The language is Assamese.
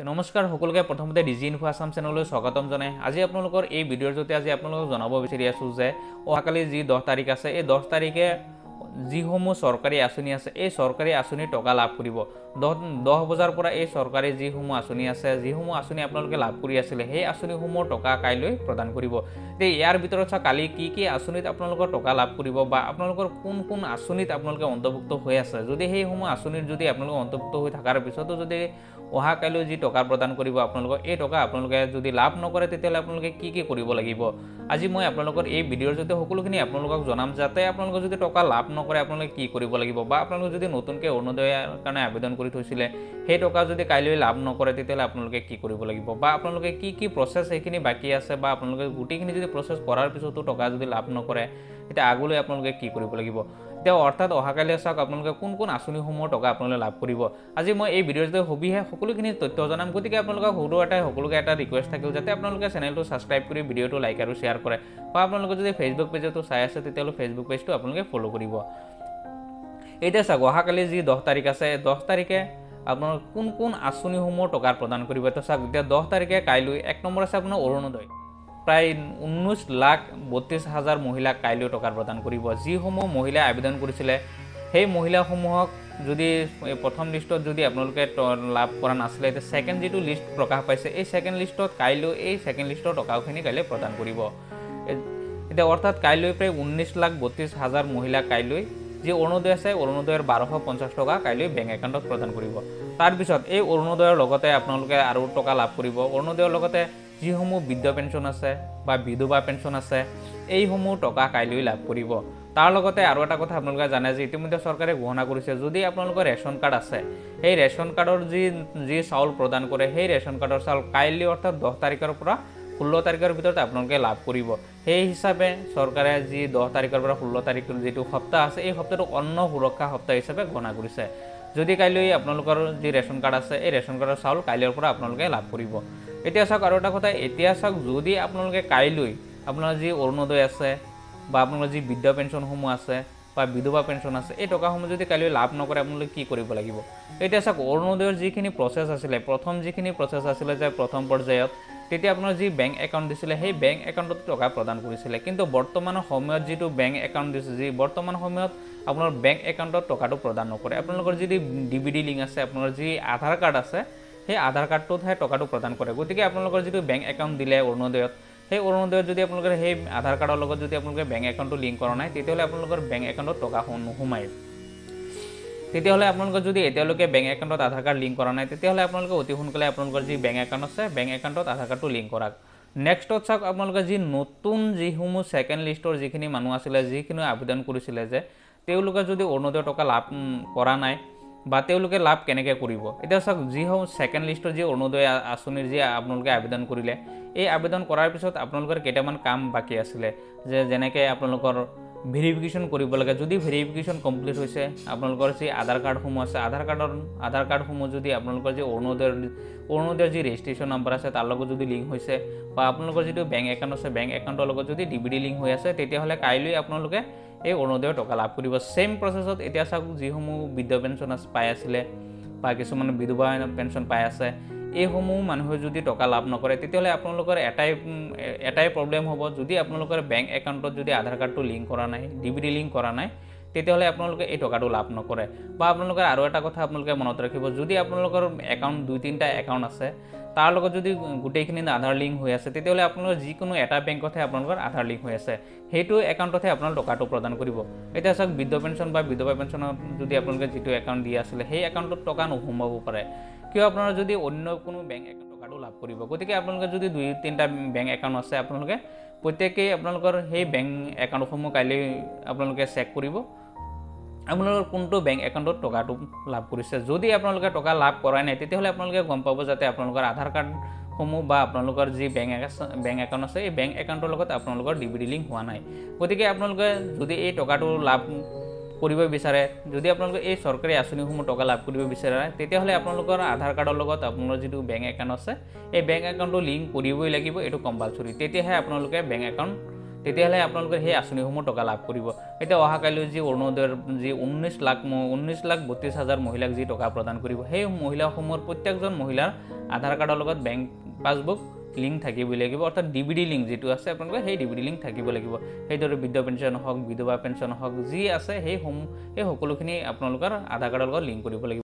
নমস্কাৰ সকলোকে প্ৰথমতে ডিজি ইনফো আসাম চেনেললৈ স্বাগতম জনাই আজি আপোনালোকৰ এই ভিডিঅ'ৰ জৰিয়তে আজি আপোনালোকক জনাব বিচাৰি আছো যে অহাকালি যি 10 তাৰিখ আছে এই 10 তাৰিখে যিসমূহ চৰকাৰী আঁচনি আছে এই চৰকাৰী আঁচনি টকা লাভ কৰিব 10 বজাৰ পৰা এই চৰকাৰী যিসমূহ আঁচনি আছে যিসমূহ আঁচনি আপোনালোকে লাভ কৰি আছিল সেই আঁচনিসমূহৰ টকা কাইলৈ প্ৰদান কৰিব তে ইয়াৰ ভিতৰত কালি কি আঁচনিত আপোনালোকৰ টকা লাভ কৰিব বা আপোনালোকৰ কোন আঁচনিত আপোনালোকে অন্তৰ্ভুক্ত হৈ আছে যদি সেইসমূহ আঁচনিত যদি আপোনালোক অন্তৰ্ভুক্ত হৈ থকাৰ পিছতো যদি অহা কাইলৈ যি টকা প্ৰদান কৰিব আপোনালোকক এই টকা আপোনালোকে যদি লাভ নকৰে তেতিয়ালে আপোনালোকে কি কৰিব লাগিব আজি মই আপোনালোকৰ এই ভিডিঅ'ৰ জৰিয়তে সকলোখিনি আপোনালোকক জনাম যাতে আপোনালোকে যদি টকা লাভ নকৰে আপোনালোকে কি কৰিব লাগিব বা আপোনালোকে যদি নতুনকৈ অৰুণোদয়ৰ কাৰণে আবেদন কৰি থৈছিলে সেই টকা যদি কাইলৈ লাভ নকৰে তেতিয়ালে আপোনালোকে কি কৰিব লাগিব বা আপোনালোকে কি প্ৰচেছ এইখিনি বাকি আছে বা আপোনালোকে গুটিখিনি যদি প্ৰচেছ কৰাৰ পিছতো টকা যদি লাভ নকৰে এটা আগলৈ আপোনালোকে কি কৰিব লাগিব এতিয়া অৰ্থাৎ অহাকালি চাওক আপোনালোকে কোন আঁচনিসমূহৰ টকা আপোনালোকে লাভ কৰিব আজি মই এই ভিডিঅ'ৰ জৰিয়তে হবিহে সকলোখিনি তথ্য জনাম গতিকে আপোনালোকক সকলোকে এটা ৰিকুৱেষ্ট থাকিল যাতে আপোনালোকে চেনেলটো ছাবস্ক্ৰাইব কৰি ভিডিঅ'টো লাইক আৰু শ্বেয়াৰ কৰে বা আপোনালোকে যদি ফেচবুক পেজতো চাই আছে তেতিয়াহ'লে ফেচবুক পেজটো আপোনালোকে ফ'ল' কৰিব এতিয়া চাওক অহাকালি যি 10 তাৰিখ আছে 10 তাৰিখে আপোনাৰ কোন আঁচনিসমূহৰ টকা প্ৰদান কৰিব তো চাওক এতিয়া 10 তাৰিখে কাইলৈ 1 নম্বৰ আছে আপোনাৰ অৰুণোদয় প্ৰায় 19,32,000 মহিলাক কাইলৈ টকা প্ৰদান কৰিব যিসমূহ মহিলাই আবেদন কৰিছিলে সেই মহিলাসমূহক যদি প্ৰথম লিষ্টত যদি আপোনালোকে লাভ কৰা নাছিলে এতিয়া সেকেন্ড যেটো লিষ্ট প্ৰকাশ পাইছে এই সেকেন্ড লিষ্টত কাইলৈ এই সেকেন্ড লিষ্টৰ টকাখিনি কাইলৈ প্ৰদান কৰিব এতিয়া অৰ্থাৎ কাইলৈ প্ৰায় 19,32,000 মহিলা কাইলৈ যি অৰুণোদয় আছে অৰুণোদয়ৰ 1250 টকা কাইলৈ বেংক একাউণ্টত প্ৰদান কৰিব তাৰ পিছত এই অৰুণোদয়ৰ লগতে আপোনালোকে আৰু টকা লাভ কৰিব অৰুণোদয়ৰ লগতে যিসমূহ বৃদ্ধ পেঞ্চন আছে বা বিধৱা পেঞ্চন আছে এইসমূহ টকা কাইলৈ লাভ কৰিব তাৰ লগতে আৰু এটা কথা আপোনালোকে জানে যে ইতিমধ্যে চৰকাৰে ঘোষণা কৰিছে যদি আপোনালোকৰ ৰেচন কাৰ্ড আছে এই ৰেচন কাৰ্ডৰ যি চাউল প্ৰদান কৰে সেই ৰেচন কাৰ্ডৰ চাউল কাইলৈ অৰ্থাৎ 10 তাৰিখৰ পৰা 16 তাৰিখৰ ভিতৰত আপোনালোকে লাভ কৰিব সেই হিচাপে চৰকাৰে যি 10 তাৰিখৰ পৰা 16 তাৰিখৰ যেটো সপ্তাহ আছে এই সপ্তাহটো অন্ন সুৰক্ষা সপ্তাহ হিচাপে ঘোষণা কৰিছে যদি কাইলৈ আপোনালোকৰ যি ৰেচন কাৰ্ড আছে এই ৰেচন কাৰ্ডৰ চাউল কাইলৈৰ পৰা আপোনালোকে লাভ কৰিব এতিয়া চাওক আৰু এটা কথা এতিয়া চাওক যদি আপোনালোকে কাইলৈ আপোনাৰ যি অৰুণোদয় আছে বা আপোনালোকৰ যি বৃদ্ধ পেঞ্চনসমূহ আছে বা বিধৱা পেঞ্চন আছে এই টকাসমূহ যদি কাইলৈ লাভ নকৰে আপোনালোকে কি কৰিব লাগিব এতিয়া চাওক অৰুণোদয়ৰ যিখিনি প্ৰচেছ আছিলে প্ৰথম যিখিনি প্ৰচেছ আছিলে যে প্ৰথম পৰ্যায়ত তেতিয়া আপোনাৰ যি বেংক একাউণ্ট দিছিলে সেই বেংক একাউণ্টত টকা প্ৰদান কৰিছিলে কিন্তু বৰ্তমানৰ সময়ত যিটো বেংক একাউণ্ট দিছে যি বৰ্তমান সময়ত আপোনাৰ বেংক একাউণ্টত টকাটো প্ৰদান নকৰে আপোনালোকৰ যদি ডিবিডি লিংক আছে আপোনাৰ যি আধাৰ কাৰ্ড আছে সেই আধাৰ কাৰ্ডটোতহে টকাটো প্ৰদান কৰে গতিকে আপোনালোকৰ যিটো বেংক একাউণ্ট দিলে অৰুণোদয়ত সেই অৰুণোদয়ত যদি আপোনালোকৰ সেই আধাৰ কাৰ্ডৰ লগত যদি আপোনালোকে বেংক একাউণ্টটো লিংক কৰা নাই তেতিয়াহ'লে আপোনালোকৰ বেংক একাউণ্টত টকা নোসোমায় তেতিয়াহ'লে আপোনালোকৰ যদি এতিয়ালৈকে বেংক একাউণ্টত আধাৰ কাৰ্ড লিংক কৰা নাই তেতিয়াহ'লে আপোনালোকে অতি সোনকালে আপোনালোকৰ যি বেংক একাউণ্ট আছে বেংক একাউণ্টত আধাৰ কাৰ্ডটো লিংক কৰক নেক্সটত চাওক আপোনালোকে যি নতুন যিসমূহ সেকেন্ড লিষ্টৰ যিখিনি মানুহ আছিলে যিখিনি আবেদন কৰিছিলে যে তেওঁলোকে যদি অৰুণোদয় টকা লাভ কৰা নাই বা তেওঁলোকে লাভ কেনেকৈ কৰিব এতিয়া চাওক যিসমূহ সেকেন্ড লিষ্টৰ যি অৰুণোদয় আঁচনিৰ যি আপোনালোকে আবেদন কৰিলে এই আবেদন কৰাৰ পিছত আপোনালোকৰ কেইটামান কাম বাকি আছিলে যেনেকৈ আপোনালোকৰ ভেৰিফিকেশ্যন কৰিব লাগে যদি ভেৰিফিকেশ্যন কমপ্লিট হৈছে আপোনালোকৰ যি আধাৰ কাৰ্ডসমূহ আছে আধাৰ কাৰ্ডসমূহ যদি আপোনালোকৰ যি অৰুণোদয়ৰ যি ৰেজিষ্ট্ৰেশ্যন নম্বৰ আছে তাৰ লগত যদি লিংক হৈছে বা আপোনালোকৰ যিটো বেংক একাউণ্ট আছে বেংক একাউণ্টৰ লগত যদি ডিবিডি লিংক হৈ আছে তেতিয়াহ'লে কাইলৈ আপোনালোকে এই অৰুণোদয়ৰ টকা লাভ কৰিব সেম প্ৰচেছত এতিয়া চাওক যিসমূহ বৃদ্ধ পেঞ্চন পাই আছিলে বা কিছুমান বিধৱা পেঞ্চন পাই আছে এইসমূহ মানুহে যদি টকা লাভ নকৰে তেতিয়াহ'লে আপোনালোকৰ এটাই প্ৰব্লেম হ'ব যদি আপোনালোকৰ বেংক একাউণ্টত যদি আধাৰ কাৰ্ডটো লিংক কৰা নাই ডিবিডি লিংক কৰা নাই তেতিয়াহ'লে আপোনালোকে এই টকাটো লাভ নকৰে বা আপোনালোকৰ আৰু এটা কথা আপোনালোকে মনত ৰাখিব যদি আপোনালোকৰ একাউণ্ট 2-3টা একাউণ্ট আছে তাৰ লগত যদি গোটেইখিনি আধাৰ লিংক হৈ আছে তেতিয়াহ'লে আপোনালোকৰ যিকোনো এটা বেংকতহে আপোনালোকৰ আধাৰ লিংক হৈ আছে সেইটো একাউণ্টতহে আপোনালোকে টকাটো প্ৰদান কৰিব এতিয়া চাওক বৃদ্ধ পেঞ্চন বা বিধৱা পেঞ্চনত যদি আপোনালোকে যিটো একাউণ্ট দি আছিলে সেই একাউণ্টত টকা নোসোমাব পাৰে কিয় আপোনাৰ যদি অন্য কোনো বেংক একাউণ্ট টকাটো লাভ কৰিব গতিকে আপোনালোকে যদি 2-3টা বেংক একাউণ্ট আছে আপোনালোকে প্ৰত্যেকেই আপোনালোকৰ সেই বেংক একাউণ্টসমূহ কাইলৈ আপোনালোকে চেক কৰিব আপোনালোকৰ কোনটো বেংক একাউণ্টত টকাটো লাভ কৰিছে যদি আপোনালোকে টকা লাভ কৰাই নাই তেতিয়াহ'লে আপোনালোকে গম পাব যাতে আপোনালোকৰ আধাৰ কাৰ্ডসমূহ বা আপোনালোকৰ যি বেংক একাউণ্ট আছে এই বেংক একাউণ্টৰ লগত আপোনালোকৰ ডিবিডি লিংক হোৱা নাই গতিকে আপোনালোকে যদি এই টকাটো লাভ কৰিব বিচাৰে যদি আপোনালোকে এই চৰকাৰী আঁচনিসমূহ টকা লাভ কৰিব বিচাৰে তেতিয়াহ'লে আপোনালোকৰ আধাৰ কাৰ্ডৰ লগত আপোনালোকৰ যিটো বেংক একাউণ্ট আছে এই বেংক একাউণ্টটো লিংক কৰিবই লাগিব এইটো কম্পালচৰি তেতিয়াহে আপোনালোকে বেংক একাউণ্ট তেতিয়াহ'লে আপোনালোকে সেই আঁচনিসমূহ টকা লাভ কৰিব। এতিয়া অহাকাইলৈ যি অৰুণোদয়ৰ যি 19,32,000 মহিলাক যি টকা প্ৰদান কৰিব, সেই মহিলাসমূহৰ প্ৰত্যেকজন মহিলাৰ আধাৰ কাৰ্ডৰ লগত বেংক পাছবুক লিংক থাকিব লাগিব, অৰ্থাৎ ডিবিডি লিংক যিটো আছে আপোনালোকৰ সেই ডিবিডি লিংক থাকিব লাগিব। সেইদৰে বৃদ্ধ পেঞ্চন হওক, বিধৱা পেঞ্চন হওক, যি আছে সেই সকলোখিনি আপোনালোকৰ আধাৰ কাৰ্ডৰ লগত লিংক কৰিব লাগিব।